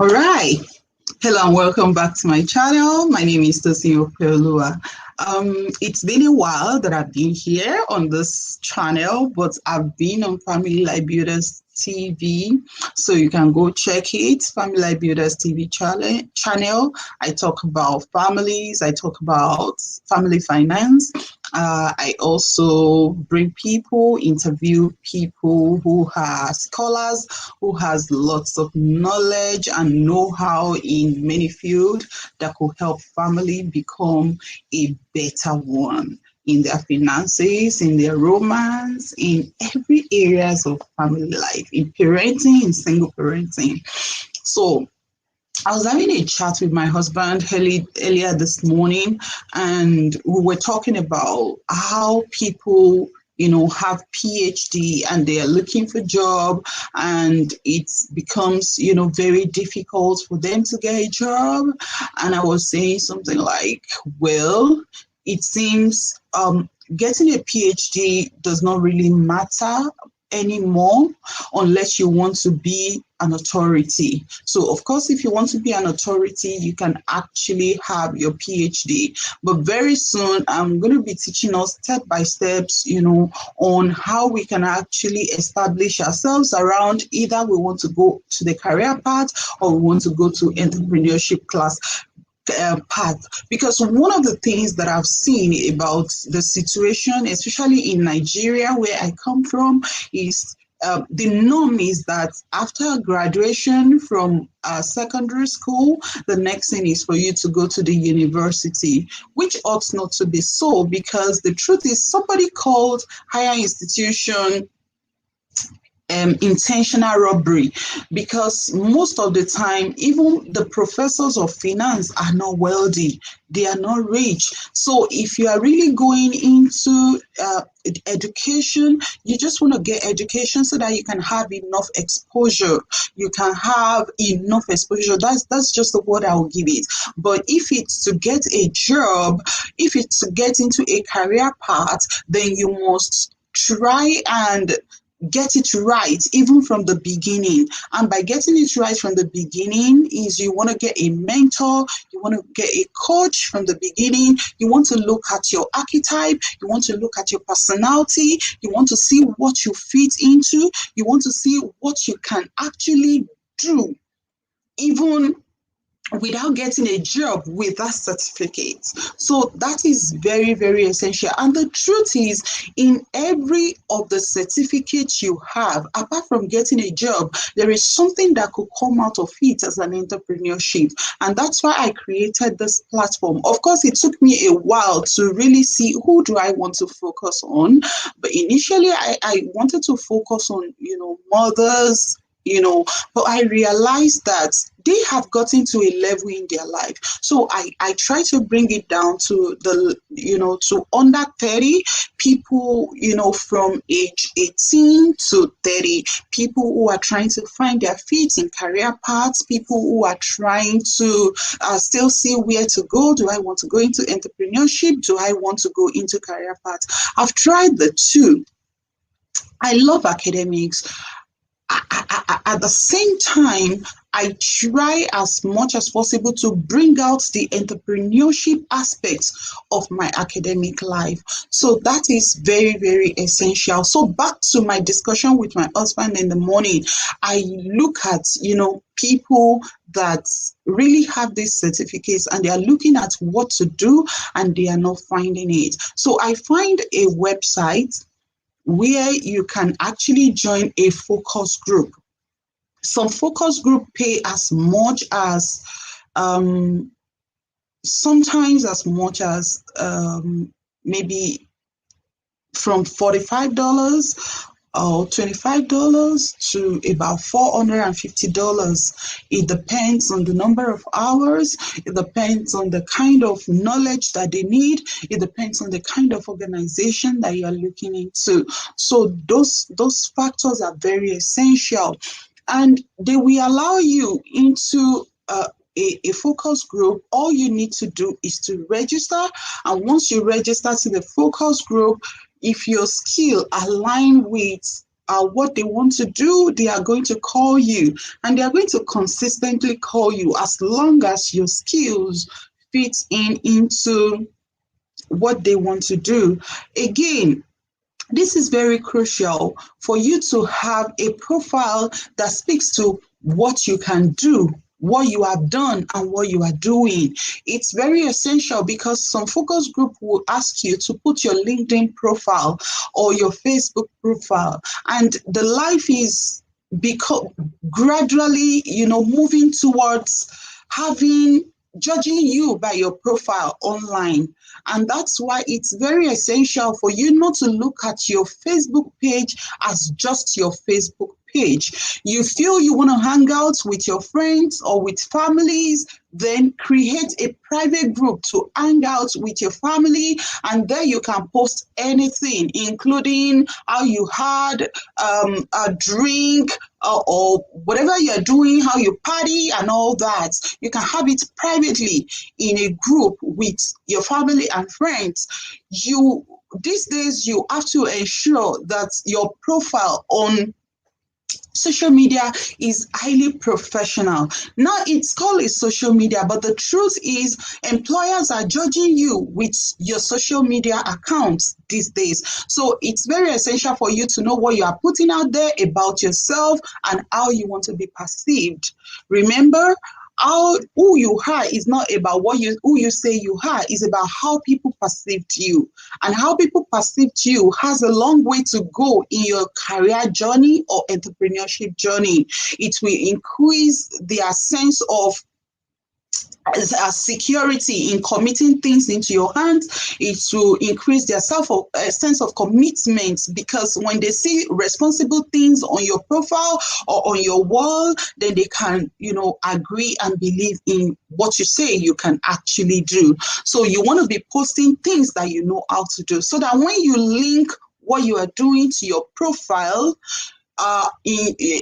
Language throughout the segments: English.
All right. Hello and welcome back to my channel. My name is Tosin Opeolua. It's been a while that I've been here on this channel, but I've been on Family Life Builders TV, so you can go check it. Family Life Builders TV channel. I talk about families. I talk about family finance. I also bring people, interview people who are scholars, who has lots of knowledge and know-how in many fields that could help family become a better one in their finances, in their romance, in every areas of family life, in parenting, in single parenting. So I was having a chat with my husband earlier this morning, and we were talking about how people, have PhD and they are looking for job, and it becomes, very difficult for them to get a job. And I was saying something like, well, it seems getting a PhD does not really matter anymore unless you want to be an authority. So of course, if you want to be an authority, you can actually have your PhD. But very soon, I'm going to be teaching us step by steps, on how we can actually establish ourselves around either we want to go to the career path or we want to go to entrepreneurship class path. Because one of the things that I've seen about the situation, especially in Nigeria, where I come from, is the norm is that after graduation from secondary school, the next thing is for you to go to the university, which ought not to be so, because the truth is somebody called higher institution intentional robbery, because most of the time even the professors of finance are not wealthy, they are not rich. So if you are really going into education, you just want to get education so that you can have enough exposure. You can have enough exposure. That's just the word I will give it. But if it's to get a job, if it's to get into a career path, then you must try and get it right even from the beginning. And by getting it right from the beginning is you want to get a mentor, you want to get a coach from the beginning, you want to look at your archetype, you want to look at your personality, you want to see what you fit into, you want to see what you can actually do even without getting a job with that certificate. So that is very, very essential. And the truth is, in every of the certificates you have, apart from getting a job, there is something that could come out of it as an entrepreneurship. And that's why I created this platform. Of course, it took me a while to really see who do I want to focus on. But initially, I wanted to focus on, mothers, but I realized that they have gotten to a level in their life. So I try to bring it down to to under 30 people, from age 18 to 30, people who are trying to find their feet in career paths, people who are trying to still see where to go. Do I want to go into entrepreneurship? Do I want to go into career paths? I've tried the two. I love academics. At the same time, I try as much as possible to bring out the entrepreneurship aspects of my academic life. So that is very, very essential. So back to my discussion with my husband in the morning, I look at, people that really have these certificates and they are looking at what to do and they are not finding it. So I find a website where you can actually join a focus group. Some focus group pay as much as sometimes as much as maybe from $45 or $25 to about $450. It depends on the number of hours. It depends on the kind of knowledge that they need. It depends on the kind of organization that you're looking into. So those factors are very essential. And they will allow you into a focus group. All you need to do is to register. And once you register to the focus group, if your skill align with what they want to do, they are going to call you, and they are going to consistently call you as long as your skills fit into what they want to do. Again, this is very crucial for you to have a profile that speaks to what you can do, what you have done, and what you are doing. It's very essential because some focus group will ask you to put your LinkedIn profile or your Facebook profile, and the life is gradually, moving towards having judging you by your profile online. And that's why it's very essential for you not to look at your Facebook page as just your Facebook page. You feel you want to hang out with your friends or with families, then create a private group to hang out with your family, and there you can post anything, including how you had a drink, or whatever you're doing, how you party and all that. You can have it privately in a group with your family and friends. These days, you have to ensure that your profile on social media is highly professional. Now it's called a social media, but the truth is employers are judging you with your social media accounts these days. So it's very essential for you to know what you are putting out there about yourself and how you want to be perceived. Remember, who you are is not about who you say you are, is about how people perceived you. And how people perceived you has a long way to go in your career journey or entrepreneurship journey. It will increase their sense of security in committing things into your hands. It will increase their sense of commitment, because when they see responsible things on your profile or on your wall, then they can, agree and believe in what you say you can actually do. So you want to be posting things that you know how to do, so that when you link what you are doing to your profile,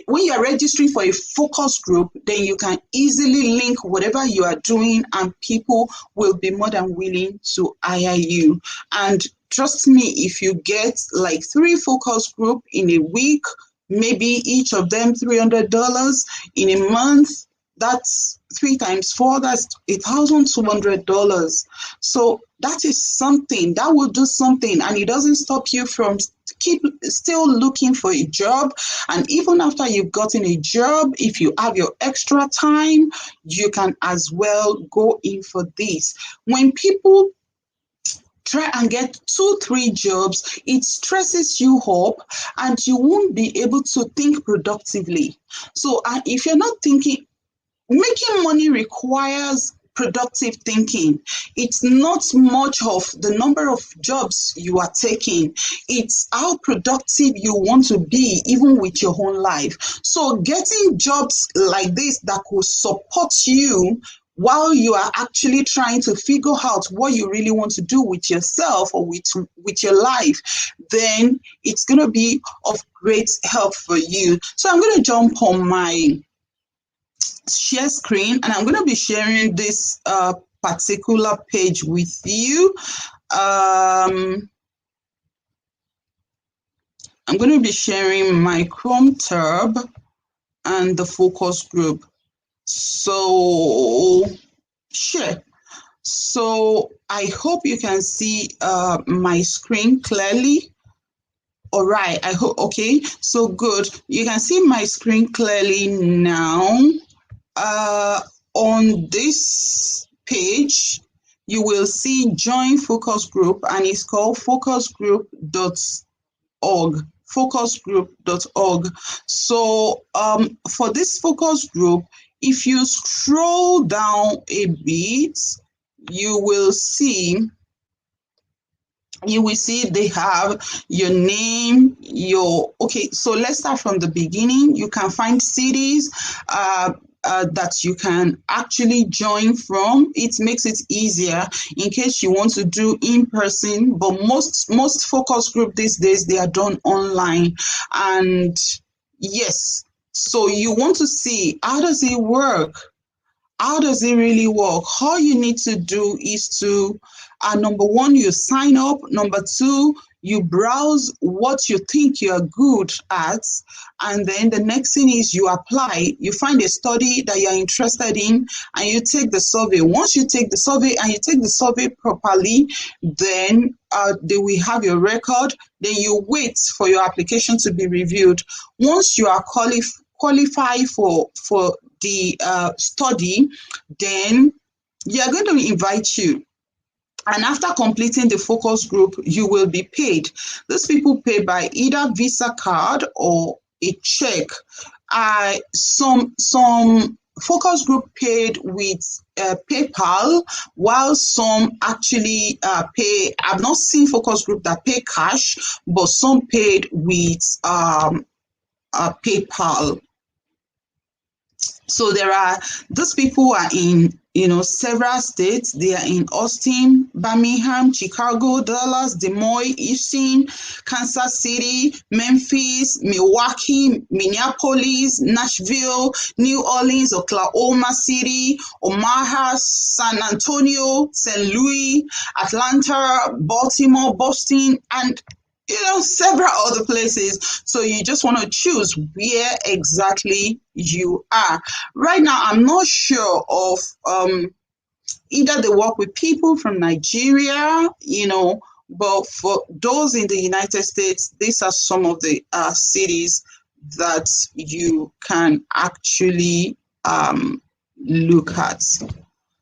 when you are registering for a focus group, then you can easily link whatever you are doing, and people will be more than willing to hire you. And trust me, if you get like 3 focus group in a week, maybe each of them $300 in a month, that's 3 times 4, that's $1,200. So that is something that will do something, and it doesn't stop you from keep still looking for a job. And even after you've gotten a job, if you have your extra time, you can as well go in for this. When people try and get 2-3 jobs, it stresses you up and you won't be able to think productively. So if you're not thinking, making money requires productive thinking. It's not much of the number of jobs you are taking. It's how productive you want to be, even with your own life. So getting jobs like this that could support you while you are actually trying to figure out what you really want to do with yourself or with your life, then it's going to be of great help for you. So I'm going to jump on my share screen, and I'm going to be sharing this particular page with you. I'm going to be sharing my Chrome tab and the focus group. So share. So I hope you can see my screen clearly. All right, I hope, okay, so good. You can see my screen clearly now. On this page, you will see join focus group, and it's called focusgroup.org. Focusgroup.org. So for this focus group, if you scroll down a bit, you will see they have your name, okay, so let's start from the beginning. You can find cities that you can actually join from. It makes it easier in case you want to do in person, but most focus group these days, they are done online. And yes, so you want to see, how does it work? How does it really work? All you need to do is to, number one, you sign up. Number two, you browse what you think you're good at, and then the next thing is you apply. You find a study that you're interested in, and you take the survey. Once you take the survey and you take the survey properly, then they will have your record. Then you wait for your application to be reviewed. Once you are qualified for the study, then they are going to invite you. And after completing the focus group, you will be paid. These people pay by either Visa card or a check. Some focus group paid with PayPal, while some actually pay. I've not seen focus group that pay cash, but some paid with PayPal. So there are, those people are in, several states. They are in Austin, Birmingham, Chicago, Dallas, Des Moines, Houston, Kansas City, Memphis, Milwaukee, Minneapolis, Nashville, New Orleans, Oklahoma City, Omaha, San Antonio, St. Louis, Atlanta, Baltimore, Boston, and several other places. So you just want to choose where exactly you are. Right now, I'm not sure of either they work with people from Nigeria, but for those in the United States, these are some of the cities that you can actually look at.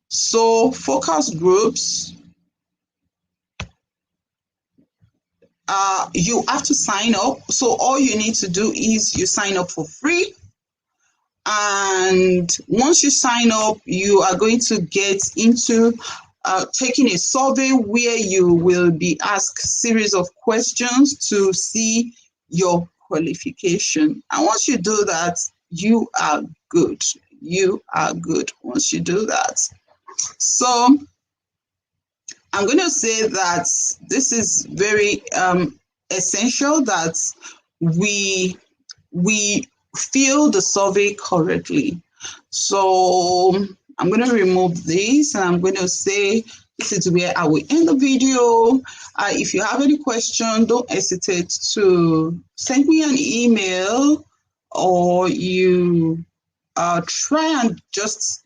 So focus groups, you have to sign up. So all you need to do is you sign up for free. And once you sign up, you are going to get into taking a survey where you will be asked a series of questions to see your qualification. And once you do that, you are good. You are good once you do that. So I'm going to say that this is very essential that we fill the survey correctly. So I'm going to remove this, and I'm going to say this is where I will end the video. If you have any question, don't hesitate to send me an email, or you try and just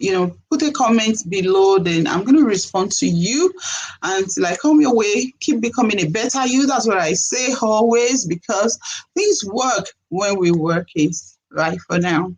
put a comment below. Then I'm going to respond to you until I come your way. Keep becoming a better you. That's what I say always, because things work when we work it. Right for now.